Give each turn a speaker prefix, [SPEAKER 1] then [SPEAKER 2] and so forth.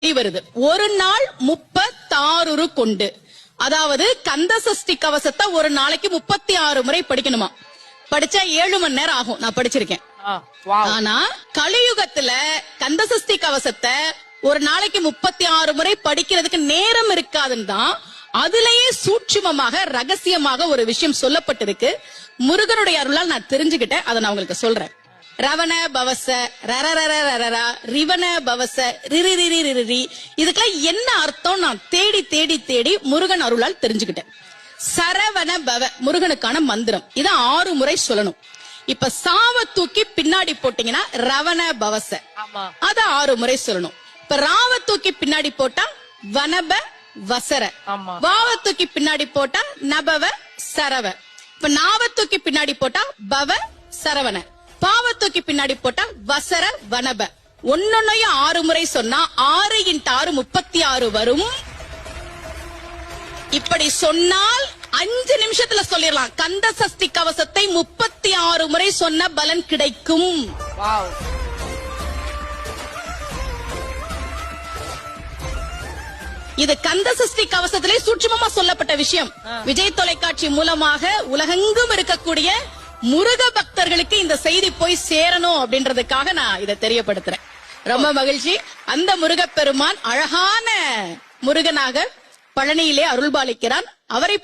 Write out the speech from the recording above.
[SPEAKER 1] வருது. ஒரு நாள் 36 கொண்டு, அதாவது கந்த சஷ்டி கவசத்தை ஒரு நாளைக்கு 36 முறை படிக்கணுமா. படிச்சா 7 மணி நேரம் ஆகும். நான் படிச்சிருக்கேன். ஆனா கலியுகத்துல கந்த சஷ்டி கவசத்தை ஒரு நாளைக்கு 36 முறை படிக்கிறதுக்கு நேரம் இருக்காதுன்னு தான் அதுலயே சூட்சுமமாக ரகசியமாக ஒரு விஷயம் சொல்லப்பட்டிருக்கு. முருகனுடைய அருளால் நான் தெரிஞ்சுக்கிட்டேன். அதை நான் உங்களுக்கு சொல்றேன். ரவண பவச ரரரரரரரா ரிவன பவச ரிரிரிரிரிரி, இதுக்கெல்லாம் என்ன அர்த்தம் நான் தேடி தேடி தேடி முருகன் அருளால் தெரிஞ்சுக்கிட்டேன். சரவண பவ முருகனுக்கான மந்திரம். இத 6 முறை சொல்லணும். இப்ப சாவ தூக்கி பின்னாடி போட்டீங்கன்னா ரவண பவச, அத 6 முறை சொல்லணும். இப்ப ராவ தூக்கி பின்னாடி போட்டா வனப வசர, வாவ தூக்கி பின்னாடி போட்டா நபவ சரவ, இப்ப நாவ தூக்கி பின்னாடி போட்டா பவ சரவண, பாவ தூக்கி பின்னாடி போட்டா வசர வனப. ஒன்னொன்னையும் 6 முறை சொன்னா 6 × 6 36 வரும். இப்படி சொன்னால் 5 நிமிஷத்துல சொல்லிடலாம். கந்த சஷ்டி கவசத்தை 36 முறை சொன்ன பலன் கிடைக்கும். இது கந்த சஷ்டி கவசத்திலே சூட்சுமமா சொல்லப்பட்ட விஷயம். விஜய் தொலைக்காட்சி மூலமாக உலகெங்கும் இருக்கக்கூடிய முருக பக்தர்களுக்கு இந்த செய்தி போய் சேரணும் அப்படின்றதுக்காக நான் இதை தெரியப்படுத்துறேன். ரொம்ப மகிழ்ச்சி. அந்த முருகப்பெருமான் அழகான முருகனாக பழனியிலே அருள்பாலிக்கிறான். அவரை